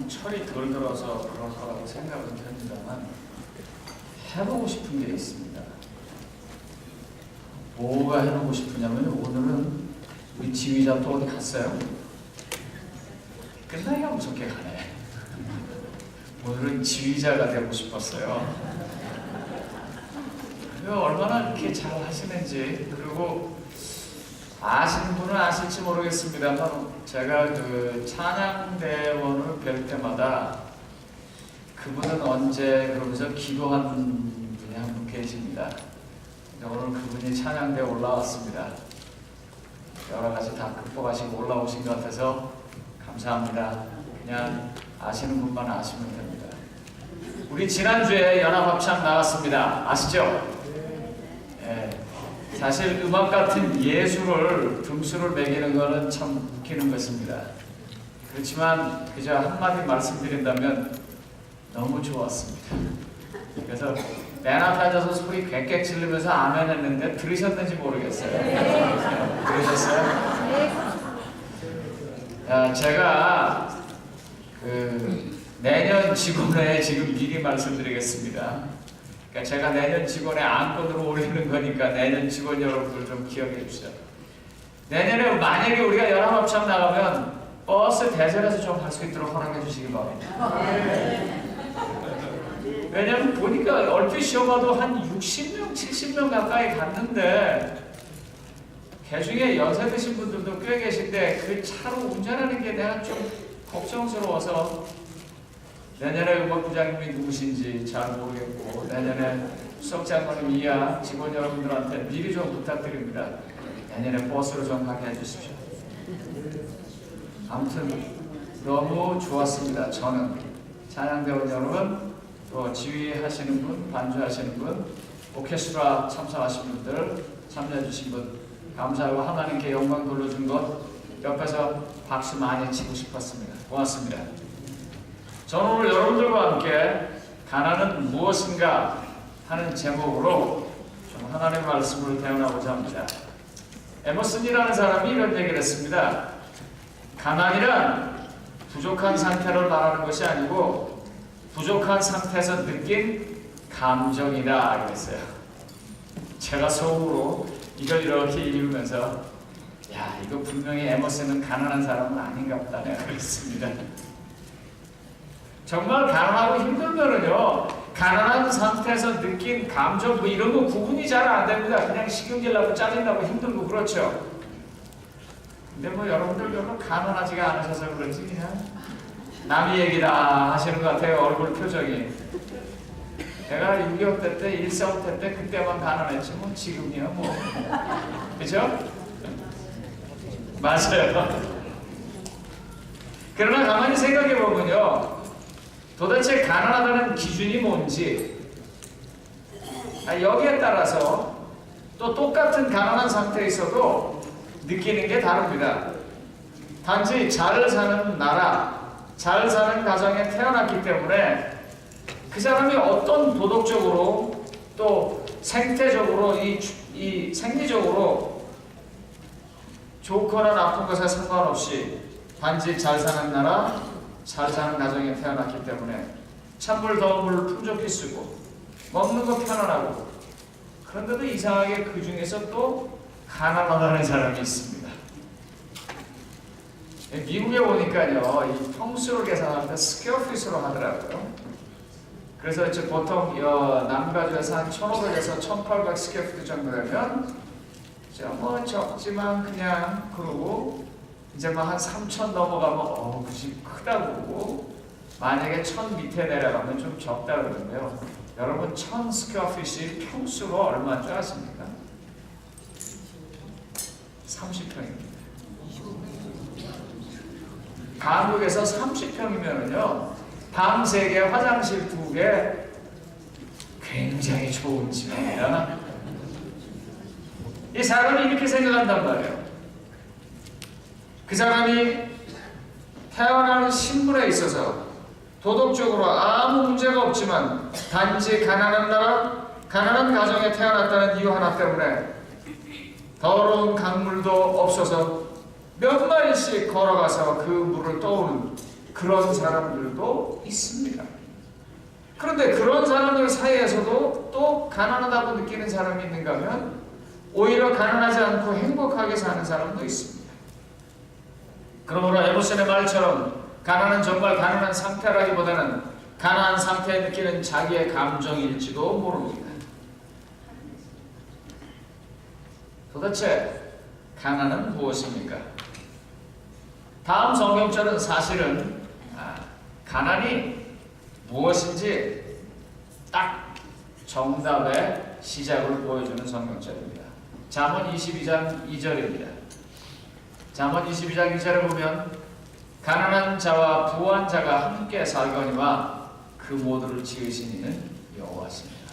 철이 덜 들어서 그럴 거라고 생각은 듭니다만 해보고 싶은 게 있습니다. 뭐가 해보고 싶으냐면 오늘은 우리 지휘자 또 어디 갔어요? 끝나기가 무섭게 가네. 오늘은 지휘자가 되고 싶었어요. 얼마나 이렇게 잘 하시는지, 그리고 아시는 분은 아실지 모르겠습니다만 제가 그 찬양대원을 뵐 때마다 그분은 언제 그러면서 기도한 분이 한 분 계십니다. 오늘 그분이 찬양대에 올라왔습니다. 여러 가지 다 극복하시고 올라오신 것 같아서 감사합니다. 그냥 아시는 분만 아시면 됩니다. 우리 지난주에 연합합창 나왔습니다. 아시죠? 예. 사실 음악 같은 예술을 등수를 매기는 것은 참 웃기는 것입니다. 그렇지만 그저 한마디 말씀드린다면 너무 좋았습니다. 그래서 맨 앞에 앉아서 소리 꽥꽥 지르면서 아멘 했는데 들으셨는지 모르겠어요. 들으셨어요? 제가 내년 직원회 지금 미리 말씀드리겠습니다. 그러니까 제가 내년 직원회 안건으로 올리는 거니까 내년 직원 여러분들 좀 기억해 주시죠. 내년에 만약에 우리가 연합합창 나가면 버스 대절해서 좀 할 수 있도록 허락해 주시기 바랍니다. 왜냐면 보니까 얼핏 쉬어봐도 한 60명, 70명 가까이 갔는데 그 중에 연세 드신 분들도 꽤 계신데 그 차로 운전하는 게 내가 좀 걱정스러워서 내년에 음악부장님이 누구신지 잘 모르겠고 내년에 수석장관님 이하 직원 여러분들한테 미리 좀 부탁드립니다. 내년에 버스로 좀 가게 해주십시오. 아무튼 너무 좋았습니다. 저는 찬양대원 여러분, 또 지휘하시는 분, 반주하시는 분, 오케스트라 참석하신 분들, 참여해주신 분 감사하고 하나님께 영광 돌려준 것 옆에서 박수 많이 치고 싶었습니다. 고맙습니다. 저는 오늘 여러분들과 함께 가난은 무엇인가 하는 제목으로 좀 하나님의 말씀을 대언하고자 합니다. 에머슨이라는 사람이 이런 얘기를 했습니다. 가난이란 부족한 상태를 말하는 것이 아니고 부족한 상태에서 느낀 감정이다 그랬어요. 제가 속으로 이걸 이렇게 읽으면서 야, 이거 분명히 에머슨은 가난한 사람은 아닌가 보다 내가 그랬습니다. 정말 가난하고 힘들면은요, 가난한 상태에서 느낀 감정 뭐 이런 거 구분이 잘 안 됩니다. 그냥 식용질 나고 짜증나고 힘들고 그렇죠. 근데 뭐 여러분들 별로 가난하지가 않으셔서 그런지 그냥 남의 얘기다 하시는 것 같아요. 얼굴 표정이. 내가 6.25 때, 1.45 때 그때만 가난했지 뭐 지금이야 뭐. 그죠? 맞아요. 그러나 가만히 생각해 보면요, 도대체 가난하다는 기준이 뭔지 여기에 따라서 또 똑같은 가난한 상태에 있어도 느끼는 게 다릅니다. 단지 잘 사는 나라, 잘 사는 가정에 태어났기 때문에 그 사람이 어떤 도덕적으로 또 생태적으로 이 생리적으로 좋거나 나쁜 것에 상관없이 단지 잘 사는 나라, 잘 사는 가정에 태어났기 때문에 찬물 더운 물을 풍족히 쓰고 먹는 거 편안하고, 그런데도 이상하게 그 중에서 또 가난하다는 사람이 있습니다. 미국에 오니까요, 이 평수를 계산할 때 스퀘어핏으로 하더라고요. 그래서 이제 보통 남가주에서 한 1,500에서 1,800 스퀘어핏 정도 되면 뭐 적지만 그냥 그러고, 이제 뭐 한 3,000 넘어가면 그 집 크다고 그러고, 만약에 1,000 밑에 내려가면 좀 적다 그러는데요. 여러분 1,000 스퀘어핏이 평수로 얼마인 줄 아십니까? 30평입니다. 한국에서 30평이면은요, 방 3개, 화장실 2개, 굉장히 좋은 집입니다. 이 사람이 이렇게 생각한단 말이에요. 그 사람이 태어나는 신분에 있어서 도덕적으로 아무 문제가 없지만 단지 가난한 나라, 가난한 가정에 태어났다는 이유 하나 때문에 더러운 강물도 없어서 몇 마일씩 걸어가서 그 물을 떠오는 그런 사람들도 있습니다. 그런데 그런 사람들 사이에서도 또 가난하다고 느끼는 사람이 있는가 하면 오히려 가난하지 않고 행복하게 사는 사람도 있습니다. 그러므로 에모션의 말처럼 가난은 정말 가난한 상태라기보다는 가난한 상태에 느끼는 자기의 감정일지도 모릅니다. 도대체 가난은 무엇입니까? 다음 성경절은 사실은 가난이 무엇인지 딱 정답의 시작을 보여주는 성경절입니다. 잠언 22장 2절입니다. 잠언 22장 2절을 보면 가난한 자와 부한 자가 함께 살거니와 그 모두를 지으신 이는 여호와십니다.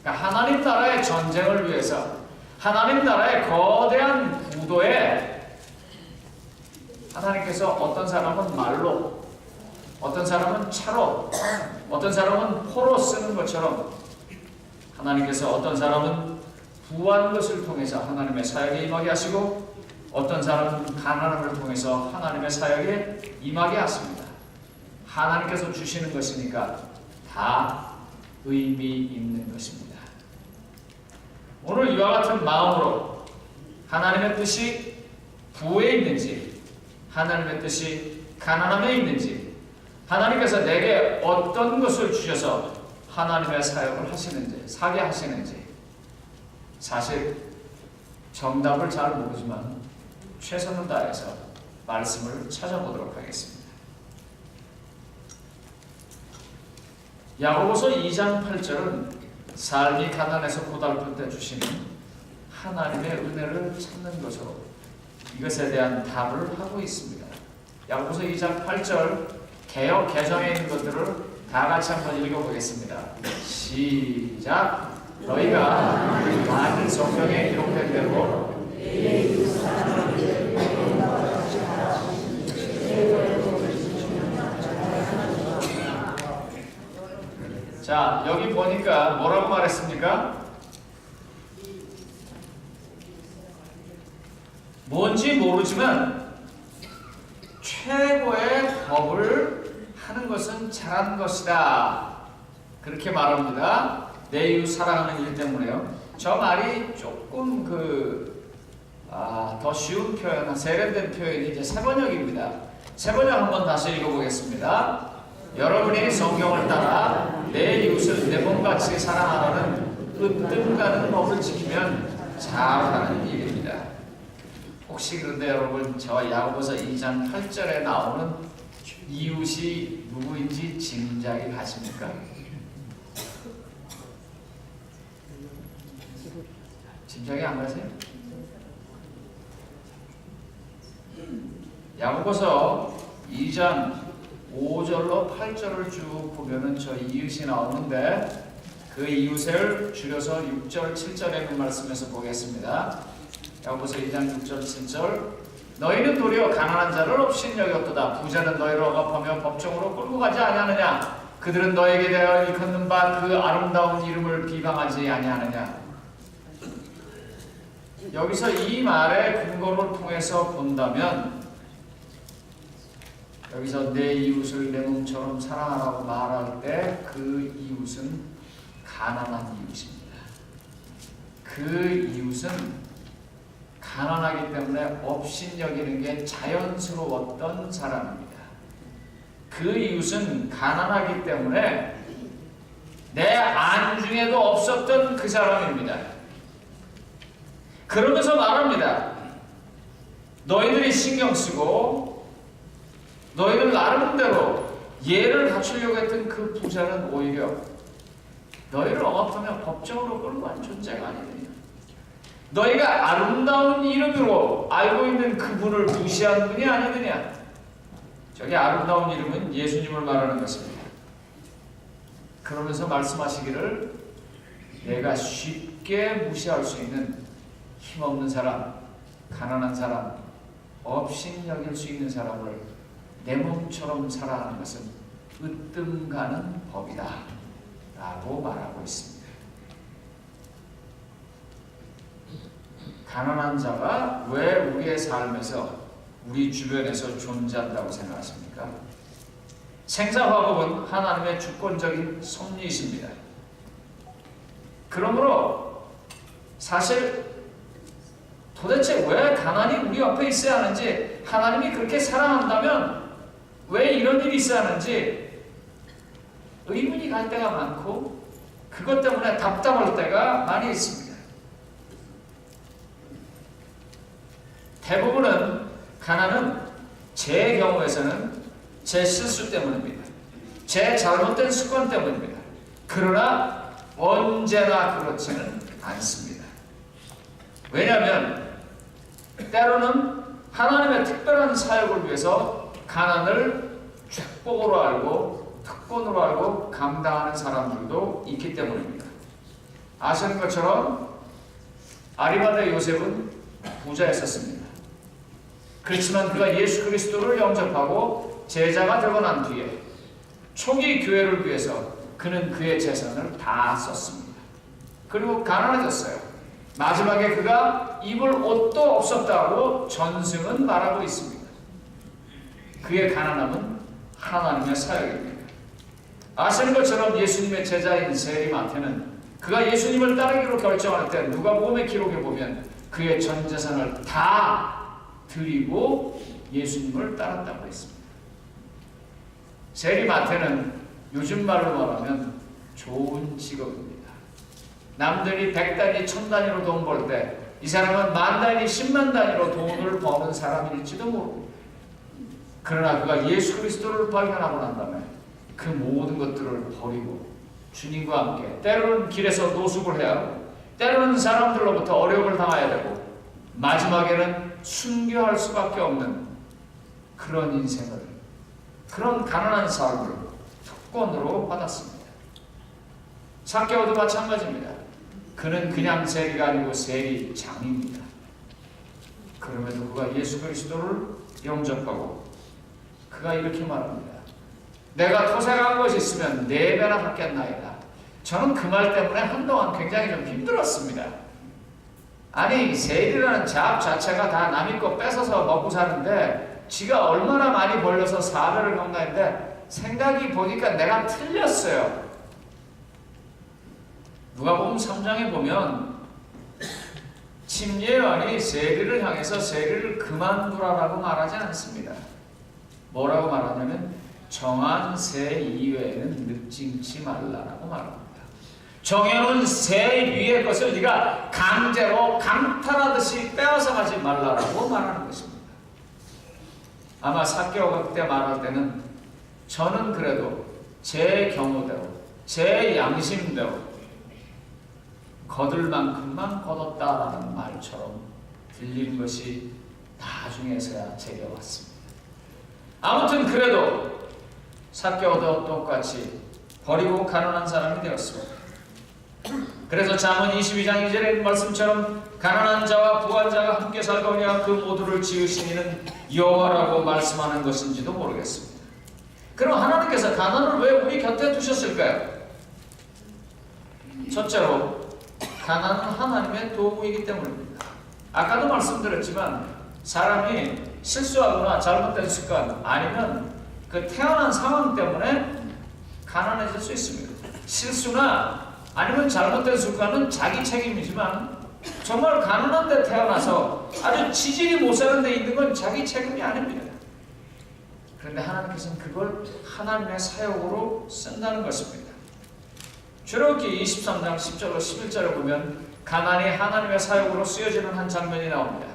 그러니까 하나님 나라의 전쟁을 위해서 하나님 나라의 거대한 구도에 하나님께서 어떤 사람은 말로, 어떤 사람은 차로, 어떤 사람은 포로 쓰는 것처럼 하나님께서 어떤 사람은 부한 것을 통해서 하나님의 사역에 임하게 하시고 어떤 사람은 가난함을 통해서 하나님의 사역에 임하게 하십니다. 하나님께서 주시는 것이니까 다 의미 있는 것입니다. 오늘 이와 같은 마음으로 하나님의 뜻이 부에 있는지 하나님의 뜻이 가난함에 있는지 하나님께서 내게 어떤 것을 주셔서 하나님의 사역을 하시는지 사게 하시는지 사실 정답을 잘 모르지만 최선을 다해서 말씀을 찾아보도록 하겠습니다. 야고보서 2장 8절은 삶이 가난해서 고달플 때 주시는 하나님의 은혜를 찾는 것으로 이것에 대한 답을 하고 있습니다. 야고보서 2장 8절 개역 개정에 있는 것들을 다 같이 한번 읽어보겠습니다. 시작. 너희가 많은 성경에 기록된 대로 자, 여기 보니까 뭐라고 말했습니까? 뭔지 모르지만 최고의 법을 하는 것은 잘한 것이다. 그렇게 말합니다. 내 이웃 사랑하는 일 때문에요. 저 말이 조금 더 쉬운 표현, 세련된 표현이 이제 세번역입니다. 세번역 한번 다시 읽어보겠습니다. 여러분이 성경을 따라 내 이웃을 내 몸같이 사랑하라는 으뜸가는 법을 지키면 잘하는 일입니다. 혹시 그런데 여러분 저 야고보서 2장 8절에 나오는 이웃이 누구인지 짐작이 가십니까? 짐작이 안 가세요? 야고보서 2장 5절로 8절을 쭉 보면은 저 이웃이 나오는데 그 이웃을 줄여서 6절, 7절에 있는 말씀에서 보겠습니다. 야고보서 2장 6절, 7절 너희는 도리어 가난한 자를 없인 여겼도다. 부자는 너희를 억압하며 법정으로 끌고 가지 아니하느냐. 그들은 너에게 대하여 일컫는 바 그 아름다운 이름을 비방하지 아니하느냐. 여기서 이 말의 근거를 통해서 본다면 여기서 내 이웃을 내 몸처럼 사랑하라고 말할 때 그 이웃은 가난한 이웃입니다. 그 이웃은 가난하기 때문에 업신여기는 게 자연스러웠던 사람입니다. 그 이웃은 가난하기 때문에 내 안중에도 없었던 그 사람입니다. 그러면서 말합니다. 너희들이 신경 쓰고 너희들 나름대로 예를 갖추려고 했던 그 부자는 오히려 너희를 억압하며 법정으로 끌고 간 존재가 아니더냐. 너희가 아름다운 이름으로 알고 있는 그분을 무시한 분이 아니더냐. 저기 아름다운 이름은 예수님을 말하는 것입니다. 그러면서 말씀하시기를 내가 쉽게 무시할 수 있는 힘없는 사람, 가난한 사람, 업신여길 수 있는 사람을 내 몸처럼 살아가는 것은 으뜸 가는 법이다 라고 말하고 있습니다. 가난한 자가 왜 우리의 삶에서 우리 주변에서 존재한다고 생각하십니까? 생사화복은 하나님의 주권적인 섭리이십니다. 그러므로 사실 도대체 왜 가난이 우리 옆에 있어야 하는지, 하나님이 그렇게 사랑한다면 왜 이런 일이 있어야 하는지 의문이 갈 때가 많고 그것 때문에 답답할 때가 많이 있습니다. 대부분은 가난은 제 경우에서는 제 실수 때문입니다. 제 잘못된 습관 때문입니다. 그러나 언제나 그렇지는 않습니다. 왜냐하면 때로는 하나님의 특별한 사역을 위해서 가난을 축복으로 알고 특권으로 알고 감당하는 사람들도 있기 때문입니다. 아시는 것처럼 아리마대 요셉은 부자였었습니다. 그렇지만 그가 예수 그리스도를 영접하고 제자가 되고 난 뒤에 초기 교회를 위해서 그는 그의 재산을 다 썼습니다. 그리고 가난해졌어요. 마지막에 그가 입을 옷도 없었다고 전승은 말하고 있습니다. 그의 가난함은 하나님의 사역입니다. 아시는 것처럼 예수님의 제자인 세리마태는 그가 예수님을 따르기로 결정할 때 누가복음의 기록에 보면 그의 전 재산을 다 드리고 예수님을 따랐다고 했습니다. 세리마태는 요즘 말로 말하면 좋은 직업입니다. 남들이 100단위, 1000단위로 돈 벌 때 이 사람은 만 단위, 10만 단위로 돈을 버는 사람일지도 모릅니다. 그러나 그가 예수 그리스도를 발견하고 난 다음에 그 모든 것들을 버리고 주님과 함께 때로는 길에서 노숙을 해야 하고 때로는 사람들로부터 어려움을 당해야 되고 마지막에는 순교할 수밖에 없는 그런 인생을, 그런 가난한 삶을 특권으로 받았습니다. 삭개오도 마찬가지입니다. 그는 그냥 세리가 아니고 세리장입니다. 그럼에도 그가 예수 그리스도를 영접하고 그가 이렇게 말합니다. 내가 토색한 것이 있으면 4배나 받겠나이다. 저는 그 말 때문에 한동안 굉장히 좀 힘들었습니다. 아니, 세리라는 잡 자체가 다 남의 거 뺏어서 먹고 사는데 지가 얼마나 많이 벌려서 4배를 갚나인데 생각이 보니까 내가 틀렸어요. 누가복음 3장에 보면 침례요한이 세리를 향해서 세리를 그만두라라고 말하지 않습니다. 뭐라고 말하냐면 정한 세 이외에는 늑징치 말라라고 말합니다. 정해놓은 세 위의 것을 네가 강제로 강탈하듯이 빼앗아 가지 말라라고 말하는 것입니다. 아마 삭개오가 그때 말할 때는 저는 그래도 제 경우대로 제 양심대로 거둘 만큼만 거뒀다라는 말처럼 들린 것이 나중에서야 제게 왔습니다. 아무튼 그래도 삭개오도 똑같이 버리고 가난한 사람이 되었습니다. 그래서 잠언 22장 2절의 말씀처럼 가난한 자와 부한 자가 함께 살거니와 그 모두를 지으신 이는 여호와라고 말씀하는 것인지도 모르겠습니다. 그럼 하나님께서 가난을 왜 우리 곁에 두셨을까요? 첫째로 가난은 하나님의 도구이기 때문입니다. 아까도 말씀드렸지만 사람이 실수하거나 잘못된 습관 아니면 그 태어난 상황 때문에 가난해질 수 있습니다. 실수나 아니면 잘못된 습관은 자기 책임이지만 정말 가난한 데 태어나서 아주 지질이 못 사는 데 있는 건 자기 책임이 아닙니다. 그런데 하나님께서는 그걸 하나님의 사역으로 쓴다는 것입니다. 출애굽기 23장 10절로 11절을 보면 가난이 하나님의 사역으로 쓰여지는 한 장면이 나옵니다.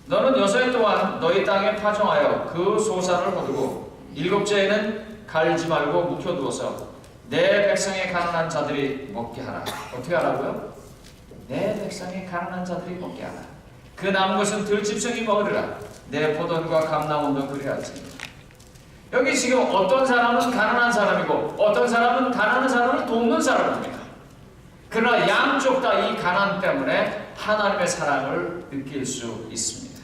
너는 6해 동안 너희 땅에 파종하여 그 소산을 거두고 7째에는 갈지 말고 묵혀두어서 내 백성의 가난한 자들이 먹게 하라. 어떻게 하라고요? 내 백성의 가난한 자들이 먹게 하라. 그 남은 것은 들짐승이 먹으리라. 내 포도원과 감나원도 그리하지. 여기 지금 어떤 사람은 가난한 사람이고 어떤 사람은 가난한 사람을 돕는 사람입니다. 그러나 양쪽 다 이 가난 때문에 하나님의 사랑을 느낄 수 있습니다.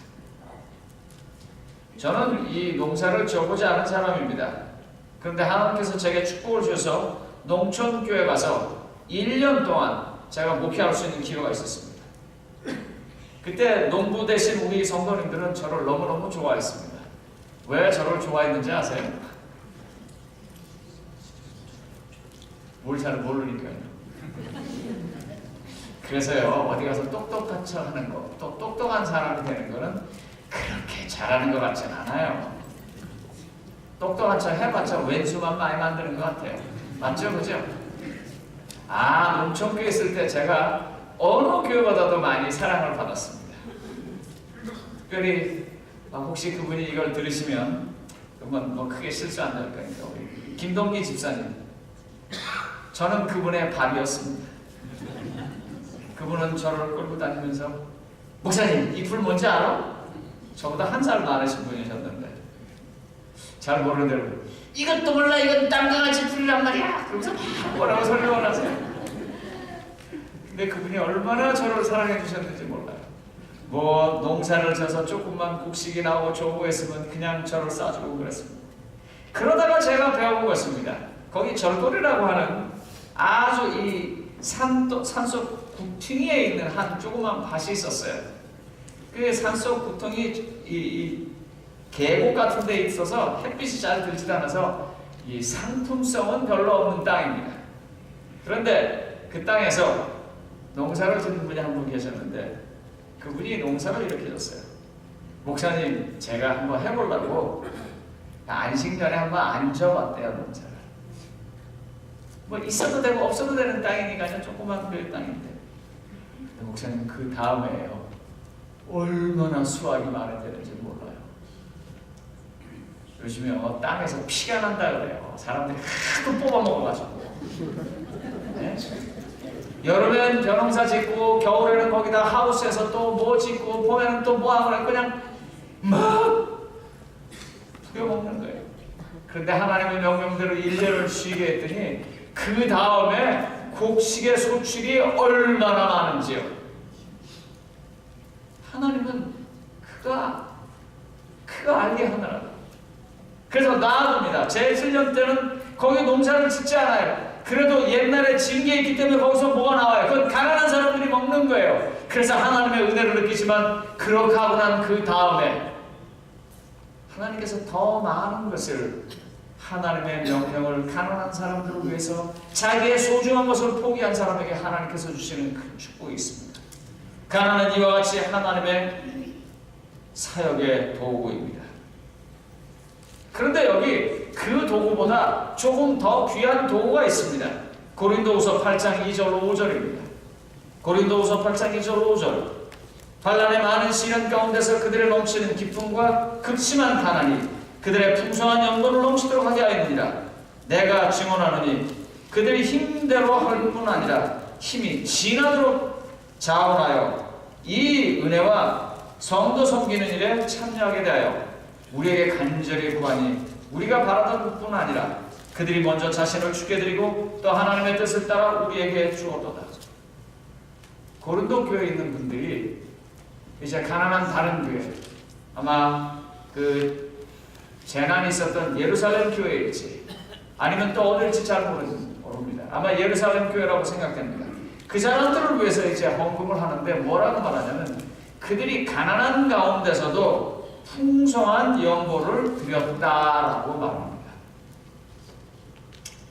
저는 이 농사를 지어보지 않은 사람입니다. 그런데 하나님께서 제게 축복을 주셔서 농촌교회 가서 1년 동안 제가 목회할 수 있는 기회가 있었습니다. 그때 농부 대신 우리 성도님들은 저를 너무너무 좋아했습니다. 왜 저를 좋아했는지 아세요? 뭘 잘 모르니까요. 그래서요, 어디 가서 똑똑한 척 하는 거, 또 똑똑한 사람이 되는 거는 그렇게 잘하는 것 같진 않아요. 똑똑한 척 해봤자 왼수만 많이 만드는 것 같아요. 맞죠? 그죠? 농촌교회 있을 때 제가 어느 교회보다도 많이 사랑을 받았습니다. 특별히 혹시 그분이 이걸 들으시면 그러면 뭐 크게 실수 안 될 거니까 우리 김동기 집사님, 저는 그분의 밥이었습니다. 그분은 저를 끌고 다니면서 목사님, 이 풀 뭔지 알아? 저보다 한 살 많으신 분이셨는데 잘 모르는 대로 이것도 몰라, 이건 땅강아지 풀이란 말이야. 그러면서 막 뭐라고 설명을 하세요. 근데 그분이 얼마나 저를 사랑해 주셨는지 몰라요. 뭐 농사를 져서 조금만 곡식이 나오고 좋고 했으면 그냥 저를 싸주고 그랬습니다. 그러다가 제가 배워본 것입니다. 거기 절돌이라고 하는 아주 이 산속 구퉁이에 있는 한 조그만 밭이 있었어요. 그 산속 구퉁이 이 계곡 같은 데 있어서 햇빛이 잘 들지 않아서 이 상품성은 별로 없는 땅입니다. 그런데 그 땅에서 농사를 짓는 분이 한 분 계셨는데 그분이 농사를 이렇게 졌어요. 목사님, 제가 한번 해보려고 안식년에 한번 안 져봤대요, 농사를. 뭐 있어도 되고 없어도 되는 땅이니까요, 조그만 교회 땅인데. 근데 목사님, 그 다음에요, 얼마나 수확이 많이 되는지 몰라요. 요즘에 땅에서 피가 난다 그래요. 사람들이 하도 뽑아 먹어가지고. 네? 여름엔 벼농사 짓고 겨울에는 거기다 하우스에서 또 뭐 짓고 봄에는 또 뭐 하고 그냥 막 부려먹는 거예요. 그런데 하나님의 명령대로 1년을 쉬게 했더니 그 다음에 곡식의 소출이 얼마나 많은지요. 하나님은 그가 알게 하느라고. 그래서 놔둡니다. 제 7년 때는 거기 농사를 짓지 않아요. 그래도 옛날에 진 게 있기 때문에 거기서 뭐가 나와요? 그건 가난한 사람들이 먹는 거예요. 그래서 하나님의 은혜를 느끼지만 그렇게 하고 난 그 다음에 하나님께서 더 많은 것을, 하나님의 명령을 가난한 사람들을 위해서 자기의 소중한 것을 포기한 사람에게 하나님께서 주시는 큰 축복이 있습니다. 가난은 이와 같이 하나님의 사역의 도구입니다. 그런데 여기 그 도구보다 조금 더 귀한 도구가 있습니다. 고린도후서 8장 2절 5절입니다. 고린도후서 8장 2절 5절. 환난의 많은 시련 가운데서 그들의 넘치는 기쁨과 극심한 가난이 그들의 풍성한 영혼을 넘치도록 하게 하였느니라. 내가 증언하노니 그들이 힘대로 할 뿐 아니라 힘이 진하도록 자원하여 이 은혜와 성도 섬기는 일에 참여하게 되하여 우리에게 간절히 구하니 우리가 바라던 것뿐 아니라 그들이 먼저 자신을 주께 드리고 또 하나님의 뜻을 따라 우리에게 주었도다. 고린도 교회에 있는 분들이 이제 가난한 다른 교회, 아마 그 재난이 있었던 예루살렘 교회일지 아니면 또 어딜지 잘 모릅니다. 아마 예루살렘 교회라고 생각됩니다. 그 사람들을 위해서 이제 헌금을 하는데 뭐라고 말하냐면 그들이 가난한 가운데서도 풍성한 연보를 드렸다라고 말합니다.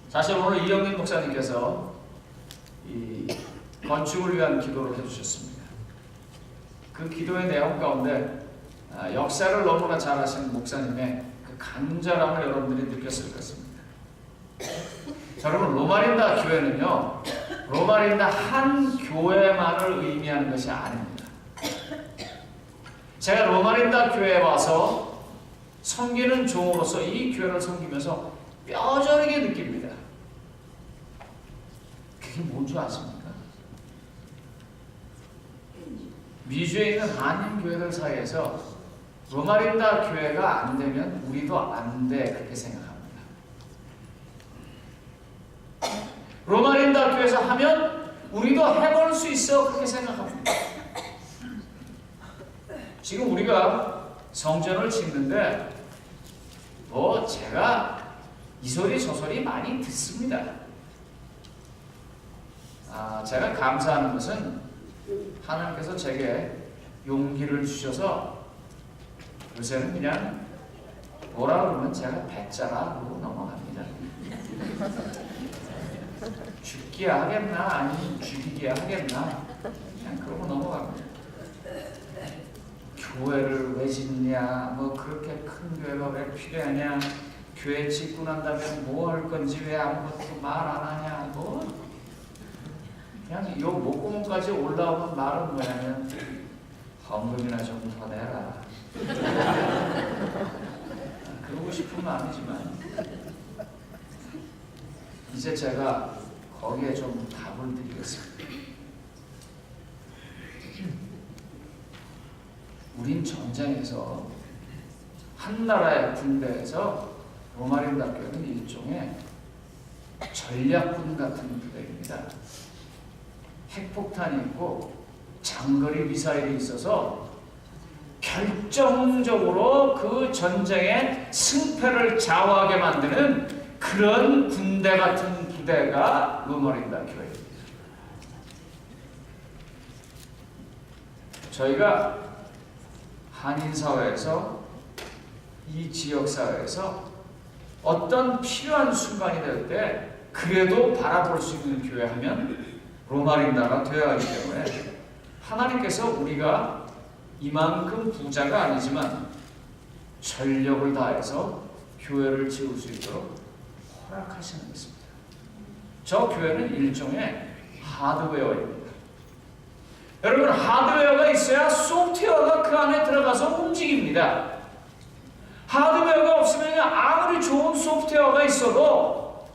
사실 오늘 이영민 목사님께서 이 건축을 위한 기도를 해주셨습니다. 그 기도의 내용 가운데 역사를 너무나 잘 아시는 목사님의 그 간절함을 여러분들이 느꼈을 것입니다. 여러분, 로마린다 교회는요, 로마린다 한 교회만을 의미하는 것이 아닙니다. 제가 로마린다 교회에 와서 섬기는 종으로서 이 교회를 섬기면서 뼈저리게 느낍니다. 그게 뭔지 아십니까? 미주에 있는 한인 교회들 사이에서 로마린다 교회가 안 되면 우리도 안 돼, 그렇게 생각합니다. 로마린다 교회에서 하면 우리도 해볼 수 있어, 그렇게 생각합니다. 지금 우리가 성전을 짓는데 뭐 제가 이 소리 저 소리 많이 듣습니다. 제가 감사하는 것은 하나님께서 제게 용기를 주셔서 요새는 그냥 뭐라 그러면 제가 배짜라 그러고 넘어갑니다. 죽기야 하겠나 아니면 죽이기야 하겠나 그냥 그러고 넘어갑니다. 교회를 왜 짓냐, 뭐 그렇게 큰 교회가 왜 필요하냐, 교회 짓고 난 다음에 뭐 할 건지 왜 아무것도 말 안 하냐, 뭐 그냥 요 목구멍까지 올라오는 말은 뭐냐면 헌금이나 좀 더 내라. 그러고 싶은 마음이지만 이제 제가 거기에 좀 답을 드리겠습니다. 우린 전쟁에서 한 나라의 군대에서 로마린다 교회는 일종의 전략군 같은 부대입니다. 핵폭탄이 있고 장거리 미사일이 있어서 결정적으로 그 전쟁의 승패를 좌우하게 만드는 그런 군대 같은 부대가 로마린다 교회입니다. 저희가 한인사회에서 이 지역사회에서 어떤 필요한 순간이 될 때 그래도 바라볼 수 있는 교회 하면 로마린다가 되어야 하기 때문에 하나님께서 우리가 이만큼 부자가 아니지만 전력을 다해서 교회를 지을 수 있도록 허락하시는 것입니다. 저 교회는 일종의 하드웨어입니다. 여러분, 하드웨어가 있어야 소프트웨어가 그 안에 들어가서 움직입니다. 하드웨어가 없으면 아무리 좋은 소프트웨어가 있어도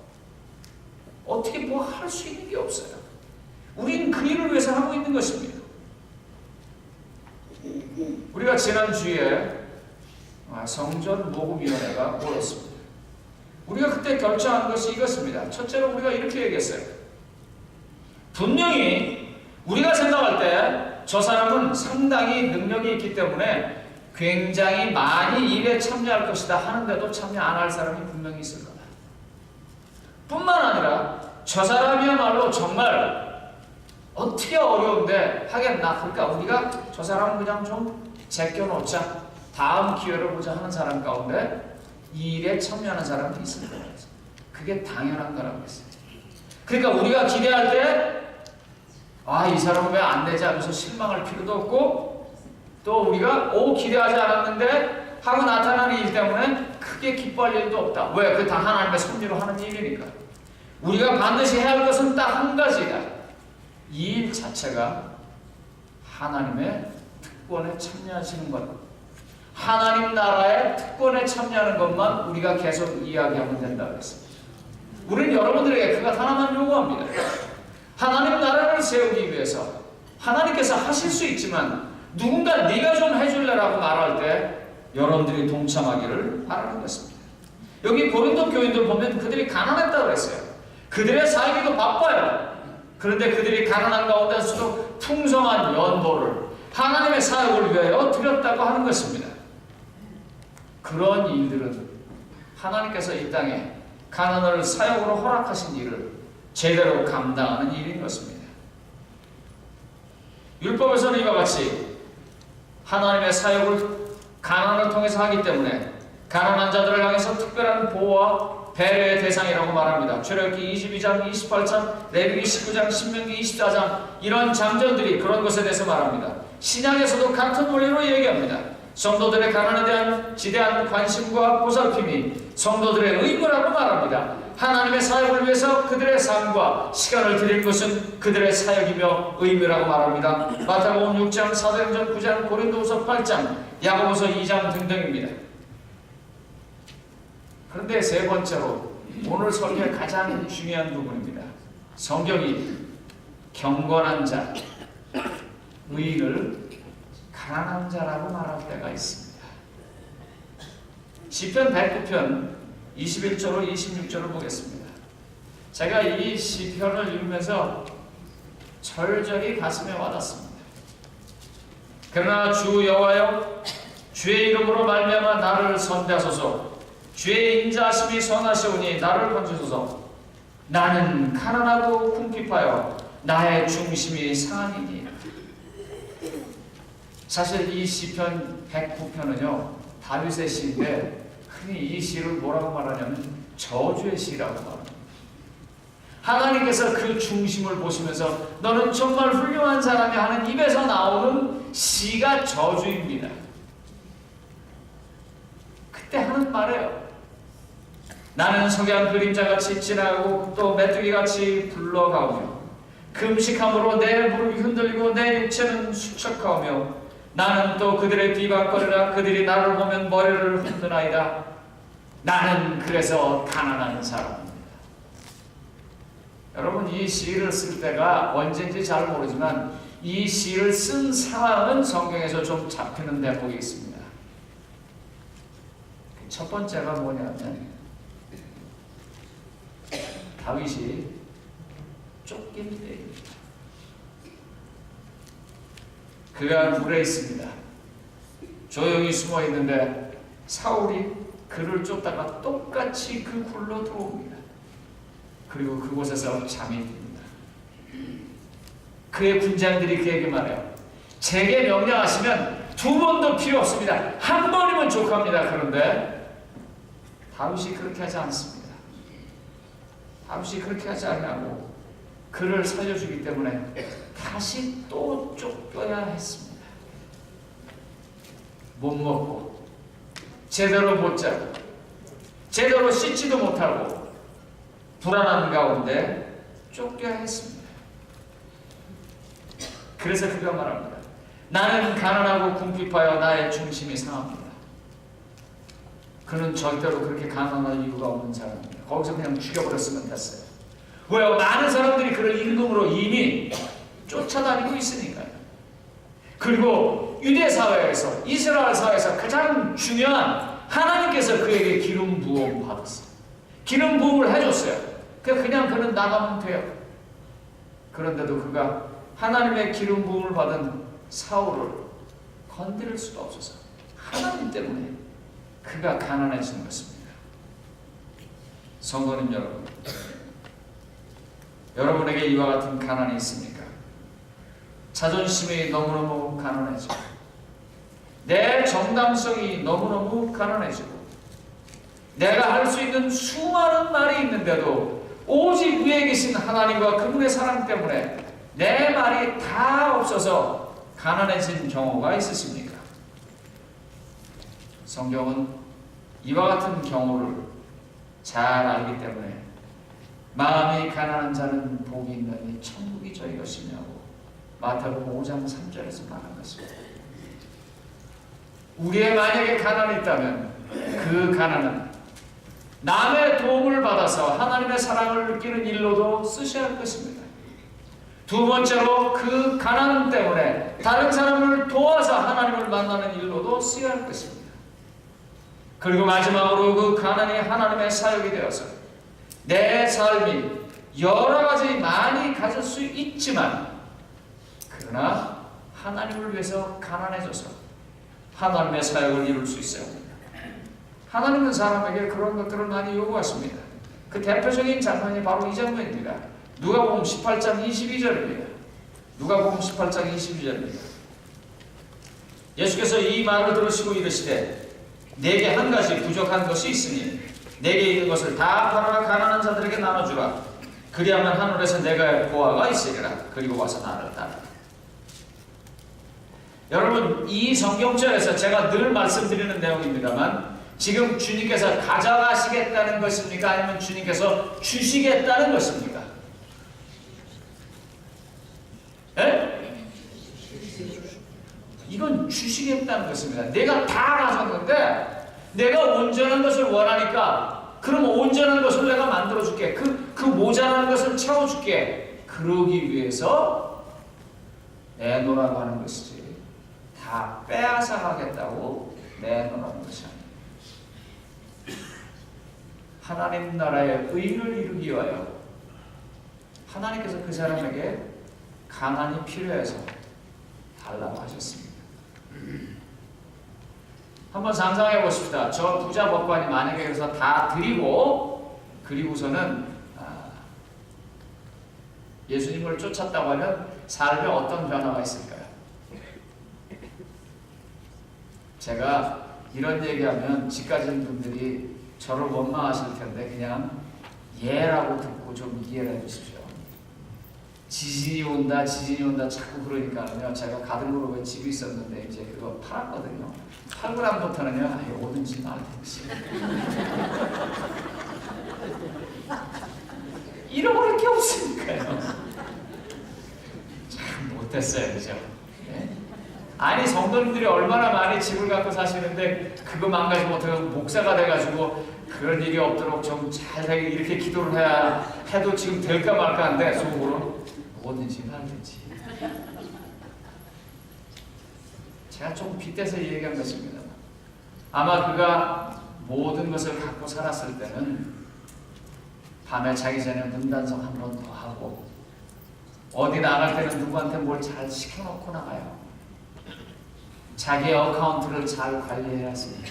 어떻게 뭐 할 수 있는 게 없어요. 우린 그 일을 위해서 하고 있는 것입니다. 우리가 지난주에 성전 모금위원회가 모였습니다. 우리가 그때 결정한 것이 이것입니다. 첫째로 우리가 이렇게 얘기했어요. 분명히 우리가 생각할 때 저 사람은 상당히 능력이 있기 때문에 굉장히 많이 일에 참여할 것이다 하는데도 참여 안 할 사람이 분명히 있을 거다. 뿐만 아니라 저 사람이야말로 정말 어떻게 어려운데 하겠나. 그러니까 우리가 저 사람은 그냥 좀 제껴놓자. 다음 기회를 보자 하는 사람 가운데 이 일에 참여하는 사람이 있을 거예요. 그게 당연한 거라고 했어요. 그러니까 우리가 기대할 때 이 사람은 왜 안 되지 하면서 실망할 필요도 없고 또 우리가 기대하지 않았는데 하고 나타나는 일 때문에 크게 기뻐할 일도 없다. 왜? 그게 다 하나님의 섭리로 하는 일이니까. 우리가 반드시 해야 할 것은 딱 한 가지다. 이 일 자체가 하나님의 특권에 참여하시는 것, 하나님 나라의 특권에 참여하는 것만 우리가 계속 이야기하면 된다고 했습니다. 우리는 여러분들에게 그것 하나만 요구합니다. 하나님 나라를 세우기 위해서 하나님께서 하실 수 있지만 누군가 네가 좀 해줄래라고 말할 때 여러분들이 동참하기를 바라는 것입니다. 여기 고린도 교인들 보면 그들이 가난했다고 그랬어요. 그들의 살기도 바빠요. 그런데 그들이 가난한 가운데서도 풍성한 연보를 하나님의 사역을 위하여 드렸다고 하는 것입니다. 그런 일들은 하나님께서 이 땅에 가난을 사역으로 허락하신 일을 제대로 감당하는 일인 것입니다. 율법에서는 이와 같이 하나님의 사역을 가난을 통해서 하기 때문에 가난한 자들을 향해서 특별한 보호와 배려의 대상이라고 말합니다. 출애굽기 22장, 28장, 레위기 19장, 신명기 24장 이런 장전들이 그런 것에 대해서 말합니다. 신약에서도 같은 원리로 얘기합니다. 성도들의 가난에 대한 지대한 관심과 보살핌이 성도들의 의무라고 말합니다. 하나님의 사역을 위해서 그들의 삶과 시간을 드린 것은 그들의 사역이며 의무라고 말합니다. 마태복음 6장, 사도행전 9장, 고린도후서 8장, 야고보서 2장 등등입니다. 그런데 세 번째로 오늘 설교의 가장 중요한 부분입니다. 성경이 경건한 자, 의인을 가난한 자라고 말할 때가 있습니다. 시편 109편 21절로 26절을 보겠습니다. 제가 이 시편을 읽으면서 절절히 가슴에 와닿습니다. 그러나 주 여호와여, 주의 이름으로 말미암아 나를 선대하소서. 주의 인자하심이 선하시오니 나를 건지소서. 나는 가난하고 궁핍하여 나의 중심이 상하니이다. 사실 이 시편 109편은요 다윗의 시인데 흔히 이 시를 뭐라고 말하냐면 저주의 시라고 말합니다. 하나님께서 그 중심을 보시면서 너는 정말 훌륭한 사람이 하는 입에서 나오는 시가 저주입니다. 그때 하는 말이에요. 나는 석양 그림자같이 지나가고 또 메뚜기같이 굴러가오며 금식함으로 내 무릎이 흔들리고 내 육체는 수척하오며 나는 또 그들의 비방거리라 그들이 나를 보면 머리를 흔드나이다. 나는 그래서 가난한 사람입니다. 여러분 이 시를 쓸 때가 언제인지 잘 모르지만 이 시를 쓴 상황은 성경에서 좀 잡히는 대목이 있습니다. 첫 번째가 뭐냐면 다윗이 쫓긴 때입니다. 그가 굴에 있습니다. 조용히 숨어 있는데 사울이 그를 쫓다가 똑같이 그 굴로 들어옵니다. 그리고 그곳에서 잠이 듭니다. 그의 군장들이 그에게 말해요. 제게 명령하시면 2번도 필요 없습니다. 1번이면 족합니다. 그런데 다윗이 그렇게 하지 않습니다. 다윗이 그렇게 하지 않냐고 그를 살려주기 때문에 다시 또 쫓겨야 했습니다. 못 먹고 제대로 못 자고 제대로 씻지도 못하고 불안한 가운데 쫓겨야 했습니다. 그래서 그가 말합니다. 나는 가난하고 궁핍하여 나의 중심이 상합니다. 그는 절대로 그렇게 가난할 이유가 없는 사람입니다. 거기서 그냥 죽여버렸으면 됐어요. 왜요? 많은 사람들이 그를 임금으로 이미 쫓아다니고 있으니까요. 그리고 유대 사회에서 이스라엘 사회에서 가장 중요한 하나님께서 그에게 기름 부음 받았어요. 기름 부음을 해줬어요. 그냥 그는 나가면 돼요. 그런데도 그가 하나님의 기름 부음을 받은 사울을 건드릴 수가 없어서 하나님 때문에 그가 가난해지는 것입니다. 성도님 여러분, 여러분에게 이와 같은 가난이 있습니까? 자존심이 너무너무 가난해지고 내 정당성이 너무너무 가난해지고 내가 할 수 있는 수많은 말이 있는데도 오직 위에 계신 하나님과 그분의 사랑 때문에 내 말이 다 없어서 가난해진 경우가 있으십니까? 성경은 이와 같은 경우를 잘 알기 때문에 마음이 가난한 자는 복이 있나니 천국이 저희 것이냐고 마태복음 5장 3절에서 말한 것입니다. 우리의 만약에 가난이 있다면 그 가난은 남의 도움을 받아서 하나님의 사랑을 느끼는 일로도 쓰셔야 할 것입니다. 두 번째로 그 가난 때문에 다른 사람을 도와서 하나님을 만나는 일로도 쓰여야 할 것입니다. 그리고 마지막으로 그 가난이 하나님의 사역이 되어서 내 삶이 여러 가지 많이 가질 수 있지만 그러나 하나님을 위해서 가난해져서 하나님의 사역을 이룰 수 있어야 합니다. 하나님은 사람에게 그런 것들을 많이 요구하십니다. 그 대표적인 장면이 바로 이 장면입니다. 누가복음 18장 22절입니다. 누가복음 18장 22절입니다. 예수께서 이 말을 들으시고 이르시되 내게 한 가지 부족한 것이 있으니 내게 있는 것을 다 팔아 가난한 자들에게 나눠주라. 그리하면 하늘에서 내가 보아가 있으리라. 그리고 와서 나를 따르라. 여러분 이 성경절에서 제가 늘 말씀드리는 내용입니다만 지금 주님께서 가져가시겠다는 것입니까? 아니면 주님께서 주시겠다는 것입니까? 네? 이건 주시겠다는 것입니다. 내가 다 가졌는데 내가 온전한 것을 원하니까 그럼 온전한 것을 내가 만들어줄게. 그 모자란 것을 채워줄게. 그러기 위해서 내놓으라고 하는 것이지 다 빼앗아 가겠다고 내놓으라는 것이 아닙니다. 하나님 나라의 의를 이루기 위하여 하나님께서 그 사람에게 가난이 필요해서 달라고 하셨습니다. 한번 상상해 보십시다. 저 부자 법관이 만약에 그래서 다 드리고 그리고서는 예수님을 쫓았다고 하면 삶에 어떤 변화가 있을까요? 제가 이런 얘기하면 집 가진 분들이 저를 원망하실 텐데 그냥 예라고 듣고 좀 이해를 해주십시오. 지진이 온다 자꾸 그러니까요. 제가 가등으로 집이 있었는데 이제 그거 팔았거든요. 팔고 나부터는요, 오든지 말든지 잃어버릴 게 없으니까요. 참 못했어요, 그죠? 네? 아니 성도님들이 얼마나 많이 집을 갖고 사시는데 그거 망가지 못하고 목사가 돼가지고 그런 일이 없도록 좀 잘 되게 이렇게 기도를 해야 해도 지금 될까 말까 한데 속으로 뭐든지 말든지. 제가 좀 빗대서 얘기한 것입니다. 아마 그가 모든 것을 갖고 살았을 때는 밤에 자기 전에 문단속 한 번 더 하고 어디 나갈 때는 누구한테 뭘 잘 시켜놓고 나가요. 자기의 어카운트를 잘 관리해야 했습니다.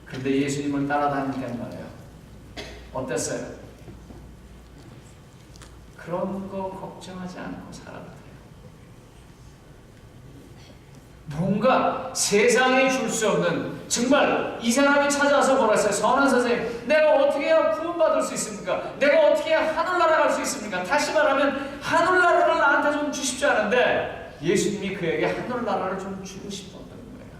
그런데 예수님을 따라다니는 말이에요. 어땠어요? 그런 거 걱정하지 않고 살아도 돼요. 뭔가 세상에 줄 수 없는, 정말 이 사람이 찾아와서 뭐라 했어요? 선한 선생님, 내가 어떻게 해야 구원받을 수 있습니까? 내가 어떻게 해야 하늘나라 갈 수 있습니까? 다시 말하면 하늘나라를 나한테 좀 주십시오 하는데 예수님이 그에게 하늘나라를 좀 주고 싶었던 거예요.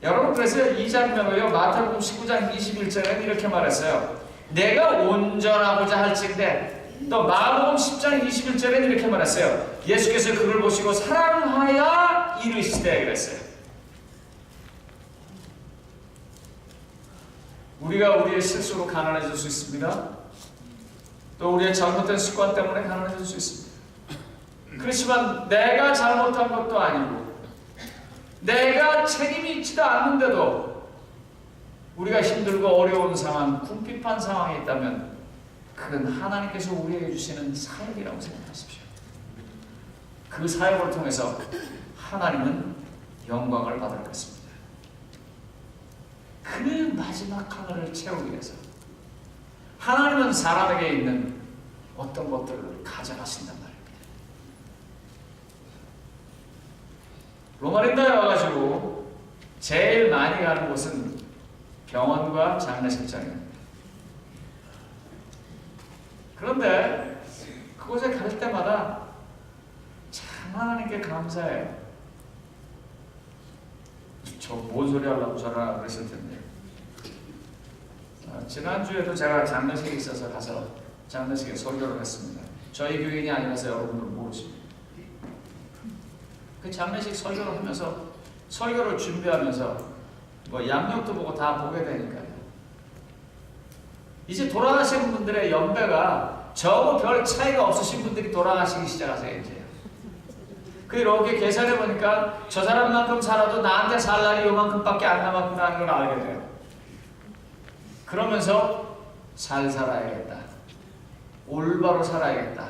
여러분, 그래서 이 장면을요, 마태복음 19장 21절에는 이렇게 말했어요. 내가 온전하고자 할진대. 또 마가복음 10장 21절에는 이렇게 말했어요. 예수께서 그를 보시고 사랑하여 이르시되 그랬어요. 우리가 우리의 실수로 가난해질 수 있습니다. 또 우리의 잘못된 습관 때문에 가난해질 수 있습니다. 그렇지만 내가 잘못한 것도 아니고 내가 책임이 있지도 않는데도 우리가 힘들고 어려운 상황, 궁핍한 상황에 있다면 그건 하나님께서 우리에게 주시는 사역이라고 생각하십시오. 그 사역을 통해서 하나님은 영광을 받을 것입니다. 그 마지막 하늘을 채우기 위해서 하나님은 사람에게 있는 어떤 것들을 가져가신단 말입니다. 로마린다에 와가지고 제일 많이 가는 곳은 병원과 장례식장입니다. 그런데 그곳에 갈 때마다 참 하나님께 감사해요. 저 뭔 소리 하려고 저러나 그랬을 텐데. 지난주에도 제가 장례식에 있어서 가서 장례식에 설교를 했습니다. 저희 교인이 아니라서 여러분들은 모르십니다. 그 장례식 설교를 하면서 설교를 준비하면서 뭐 양력도 보고 다 보게 되니까요. 이제 돌아가시는 분들의 연배가 저하고 별 차이가 없으신 분들이 돌아가시기 시작하세요. 이제 그 이렇게 계산해 보니까 저 사람만큼 살아도 나한테 살 날이 요만큼밖에 안 남았구나 하는 걸 알게 돼요. 그러면서 잘 살아야겠다, 올바로 살아야겠다,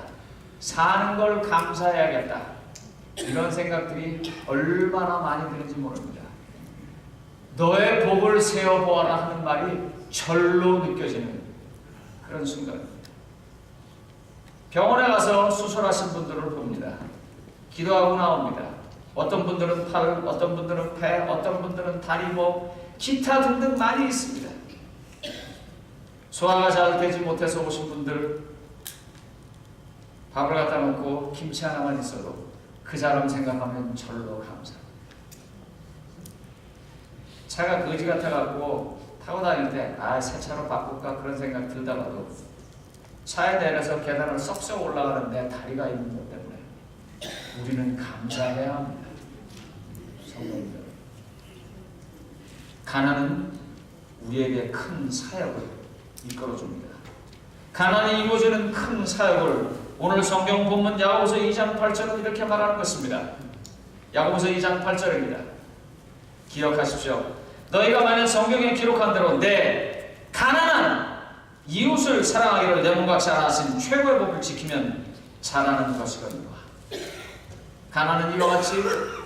사는 걸 감사해야겠다, 이런 생각들이 얼마나 많이 드는지 모릅니다. 너의 복을 세어보아라 하는 말이 절로 느껴지는 그런 순간입니다. 병원에 가서 수술하신 분들을 봅니다. 기도하고 나옵니다. 어떤 분들은 팔, 어떤 분들은 배, 어떤 분들은 다리, 기타 등등 많이 있습니다. 소화가 잘 되지 못해서 오신 분들 밥을 갖다 놓고 김치 하나만 있어도 그 사람 생각하면 절로 감사합니다. 차가 거지 같아갖고 타고 다닐 때 새 차로 바꿀까 그런 생각 들다가도 차에 내려서 계단을 썩썩 올라가는데 다리가 있는 것 때문에 우리는 감사해야 합니다. 성도님들, 가난은 우리에게 큰 사역을 이끌어줍니다. 가난이 이루어지는 큰 사역을 오늘 성경 본문 야고보서 2장 8절은 이렇게 말하는 것입니다. 야고보서 2장 8절입니다. 기억하십시오. 너희가 만약 성경에 기록한 대로 내 가난한 이웃을 사랑하기를 내 몸과 같이 하신 최고의 법을 지키면 잘하는 것이거든요. 가난은 이와 같이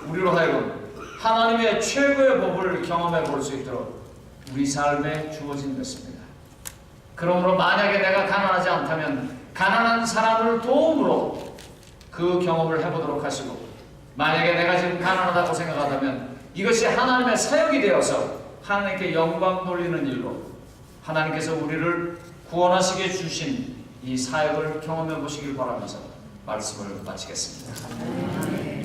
우리로 하여금 하나님의 최고의 법을 경험해 볼 수 있도록 우리 삶에 주어진 것입니다. 그러므로 만약에 내가 가난하지 않다면 가난한 사람을 도움으로 그 경험을 해보도록 하시고, 만약에 내가 지금 가난하다고 생각하다면 이것이 하나님의 사역이 되어서 하나님께 영광 돌리는 일로 하나님께서 우리를 구원하시게 주신 이 사역을 경험해 보시길 바라면서 말씀을 마치겠습니다.